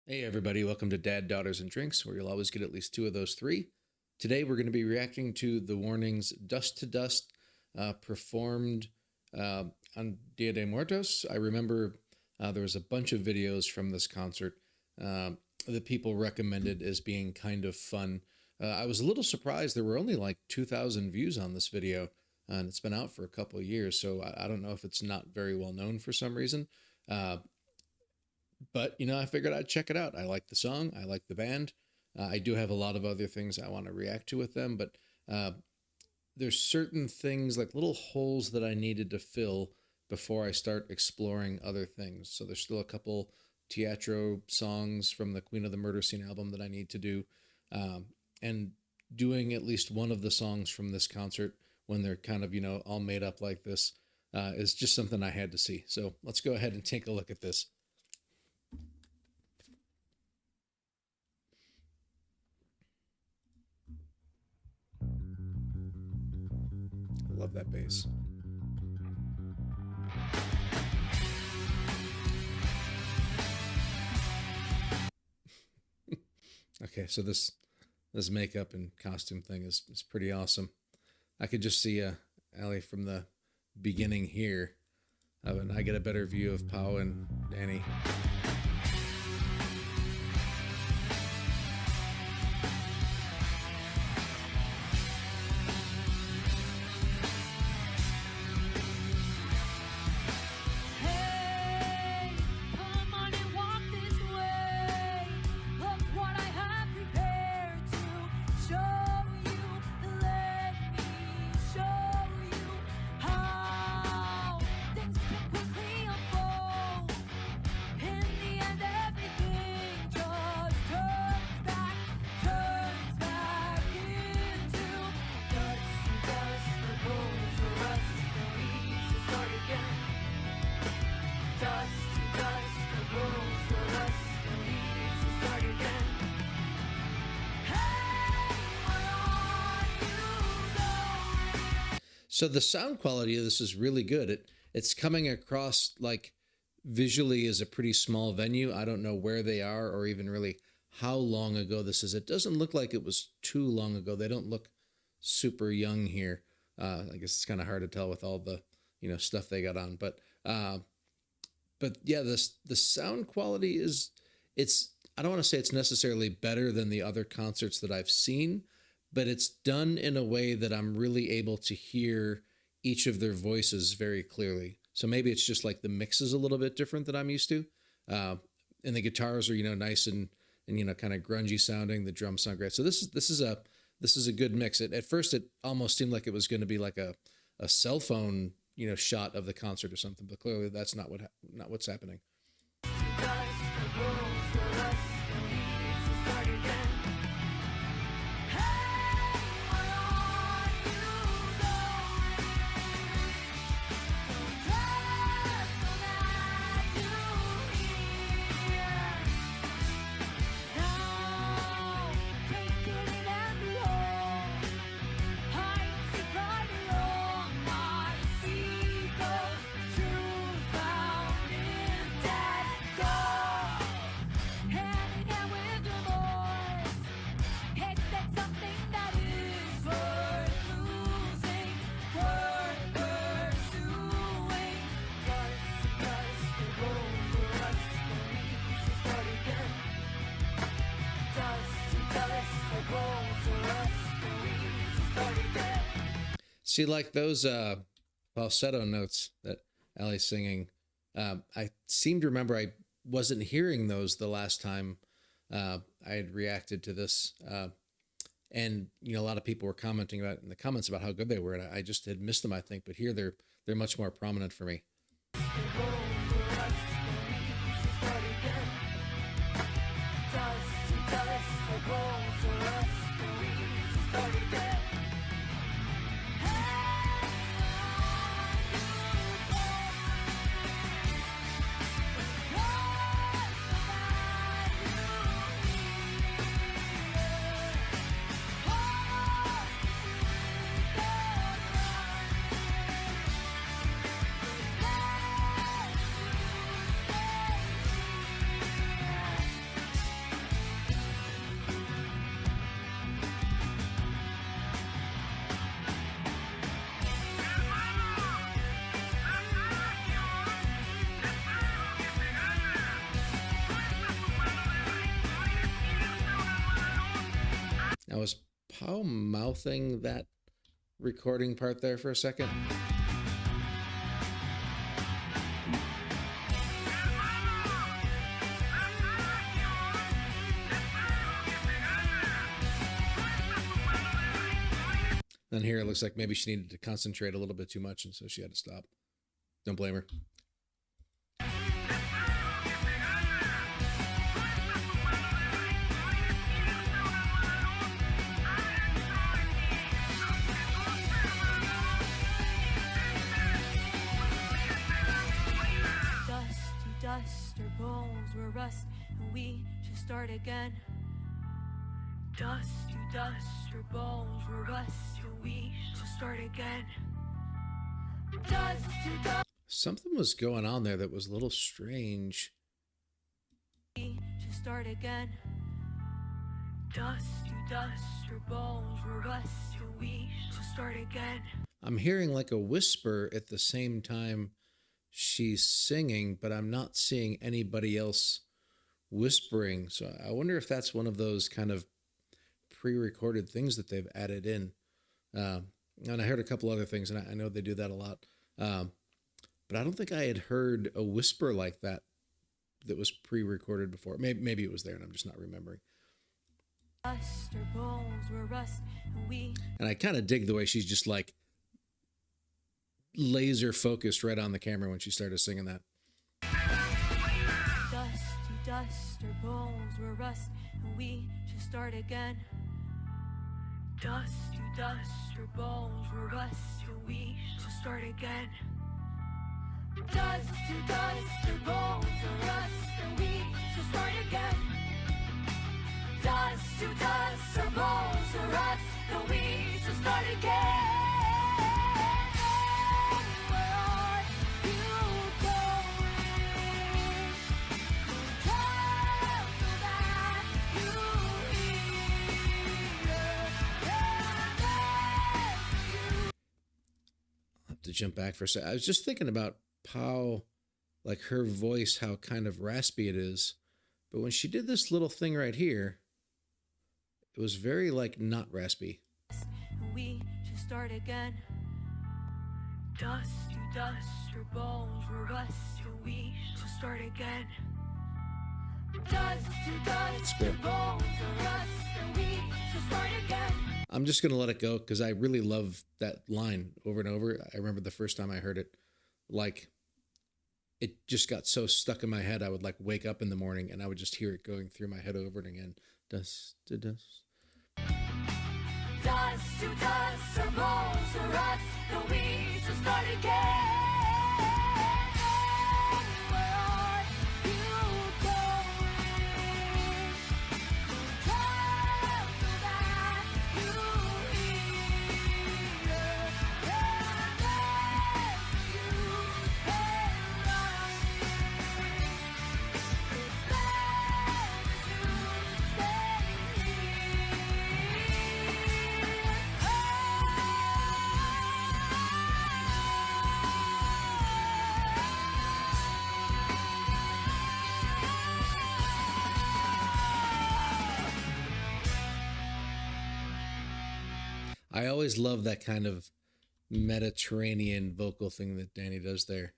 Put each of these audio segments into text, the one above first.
Hey, everybody, welcome to Dad, Daughters, and Drinks, where you'll always get at least two of those three. Today, we're going to be reacting to the Warning's Dust to Dust, performed on Dia de Muertos. I remember there was a bunch of videos from this concert that people recommended as being kind of fun. I was a little surprised there were only like 2,000 views on this video, and it's been out for a couple of years, so I don't know if it's not very well known for some reason. But I figured I'd check it out. I like the song. I like the band. I do have a lot of other things I want to react to with them, but there's certain things like little holes that I needed to fill before I start exploring other things. So there's still a couple Teatro songs from the Queen of the Murder Scene album that I need to do, and doing at least one of the songs from this concert when they're kind of all made up like this is just something I had to see. So let's go ahead and take a look at this. Love that bass. Okay, so this makeup and costume thing is pretty awesome. I could just see Allie from the beginning here, and I get a better view of Pau and Danny. So the sound quality of this is really good. It's coming across like visually as a pretty small venue. I don't know where they are or even really how long ago this is. It doesn't look like it was too long ago. They don't look super young here. I guess it's kind of hard to tell with all the stuff they got on, but yeah, the sound quality it's I don't want to say it's necessarily better than the other concerts that I've seen, but it's done in a way that I'm really able to hear each of their voices very clearly. So maybe it's just like the mix is a little bit different than I'm used to. And the guitars are, nice and kind of grungy sounding. The drums sound great. So this is a good mix. At first it almost seemed like it was going to be like a cell phone, shot of the concert or something, but clearly that's not what's happening. See, like those falsetto notes that Allie's singing, I seem to remember I wasn't hearing those the last time I had reacted to this. And a lot of people were commenting about in the comments about how good they were, and I just had missed them, I think. But here they're much more prominent for me. I was pow mouthing that recording part there for a second. Then here it looks like maybe she needed to concentrate a little bit too much, and so she had to stop. Don't blame her. Dust to dust, our bones were rust, and we should start again. Dust to dust, our bones were rust, and we should start again. Dust to dust. Something was going on there that was a little strange. We should start again. Dust to dust, our bones were rust, and we should start again. I'm hearing like a whisper at the same time she's singing, but I'm not seeing anybody else whispering. So I wonder if that's one of those kind of pre-recorded things that they've added in. And I heard a couple other things, and I know they do that a lot. But I don't think I had heard a whisper like that was pre-recorded before. Maybe it was there and I'm just not remembering. Dust, our bones were rust, and I kind of dig the way she's just like laser focused right on the camera when she started singing that. Dust to dust, our bones were rust, and we should start again. Dust to dust, our bones were rust, and we should start again. Dust to dust, our bones were rust, and we should start again. Dust to dust, our bones were rust, and we should start again. To jump back for a second, I was just thinking about how, like her voice, how kind of raspy it is. But when she did this little thing right here, it was very like not raspy. We should start again. Dust to dust, our bones were rust, and we should start again. Dust to dust, our bones were rust, and we should start again. I'm just going to let it go because I really love that line over and over. I remember the first time I heard it, like it just got so stuck in my head. I would like wake up in the morning and I would just hear it going through my head over and again. Dust to dust. Dust to dust, our bones are rust, and we should start again. I always love that kind of Mediterranean vocal thing that Danny does there.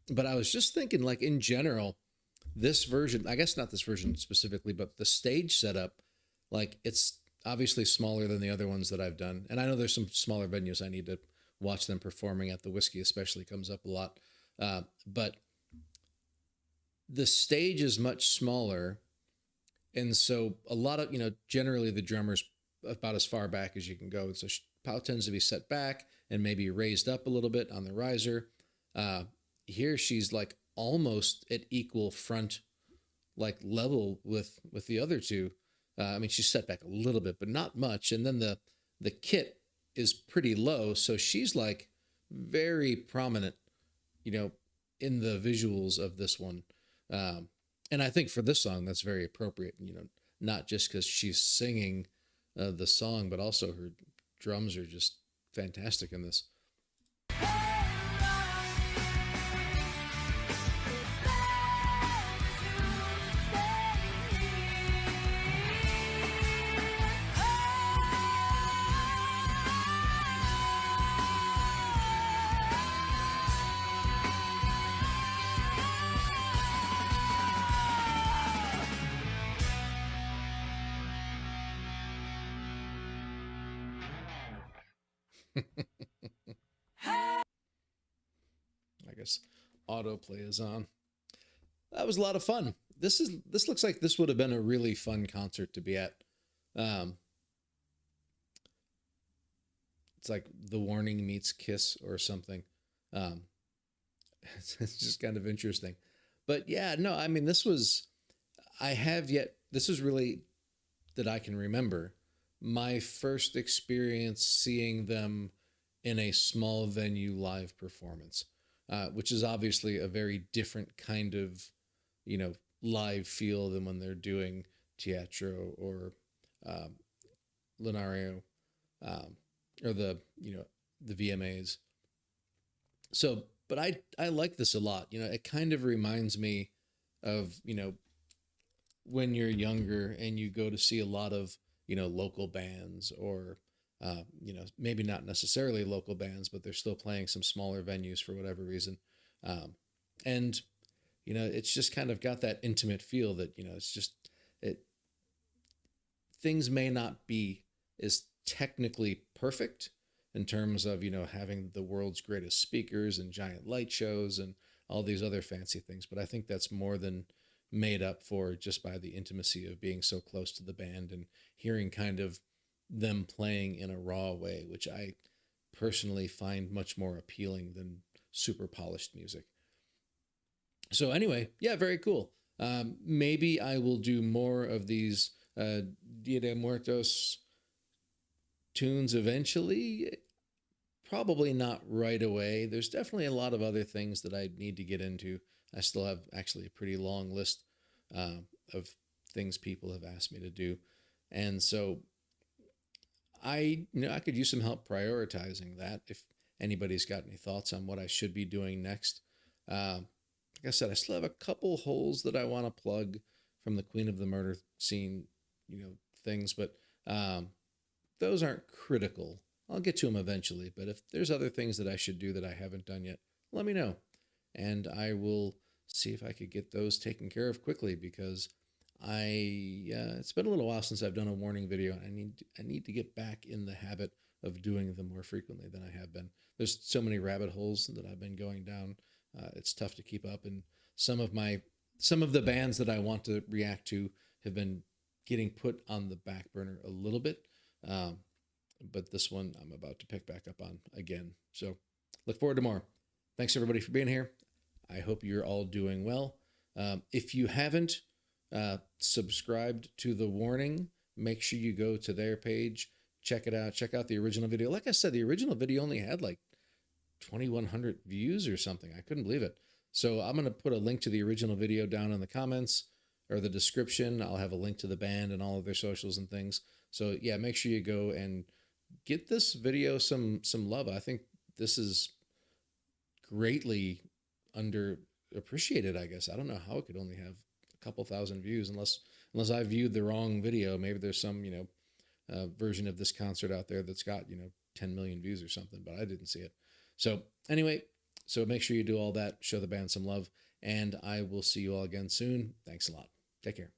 But I was just thinking, like in general, this version, I guess not this version specifically, but the stage setup, like it's obviously smaller than the other ones that I've done. And I know there's some smaller venues I need to watch them performing at. The Whiskey especially comes up a lot. But the stage is much smaller. And so a lot of, generally the drummer's about as far back as you can go. So Pau tends to be set back and maybe raised up a little bit on the riser. Here she's like almost at equal front, like level with the other two. I mean, she's set back a little bit, but not much. And then the kit is pretty low. So she's like very prominent, in the visuals of this one. And I think for this song, that's very appropriate, not just because she's singing the song, but also her drums are just fantastic in this. I guess autoplay is on. That was a lot of fun. This looks like this would have been a really fun concert to be at. Um, it's like The Warning meets Kiss or something. Um, it's just kind of interesting. But yeah, no, I mean, I have yet, this is really, that I can remember, my first experience seeing them in a small venue live performance, which is obviously a very different kind of, live feel than when they're doing teatro or um, Lenario, um, or the VMAs. So, but I like this a lot. It kind of reminds me of when you're younger and you go to see a lot of local bands, or maybe not necessarily local bands, but they're still playing some smaller venues for whatever reason. Um, and it's just kind of got that intimate feel that it's just it things may not be as technically perfect in terms of having the world's greatest speakers and giant light shows and all these other fancy things, but I think that's more than made up for just by the intimacy of being so close to the band and hearing kind of them playing in a raw way, which I personally find much more appealing than super polished music. So anyway, yeah, very cool. Maybe I will do more of these Dia de Muertos tunes eventually. Probably not right away. There's definitely a lot of other things that I need to get into. I still have actually a pretty long list of things people have asked me to do, and so I could use some help prioritizing that. If anybody's got any thoughts on what I should be doing next, like I said, I still have a couple holes that I want to plug from the Queen of the Murder scene, things, but um, those aren't critical. I'll get to them eventually, but if there's other things that I should do that I haven't done yet, let me know. And I will see if I could get those taken care of quickly, because it's been a little while since I've done a warning video. I need to get back in the habit of doing them more frequently than I have been. There's so many rabbit holes that I've been going down. It's tough to keep up, and some of the bands that I want to react to have been getting put on the back burner a little bit. Um, but this one I'm about to pick back up on again. So look forward to more. Thanks everybody for being here. I hope you're all doing well. If you haven't subscribed to The Warning, make sure you go to their page, check it out, check out the original video. Like I said, the original video only had like 2,100 views or something. I couldn't believe it. So I'm going to put a link to the original video down in the comments or the description. I'll have a link to the band and all of their socials and things. So yeah, make sure you go and get this video some love. I think this is greatly underappreciated, I guess. I don't know how it could only have a couple thousand views, unless I viewed the wrong video. Maybe there's some version of this concert out there that's got 10 million views or something, but I didn't see it. So anyway, so make sure you do all that, show the band some love, and I will see you all again soon. Thanks a lot. Take care.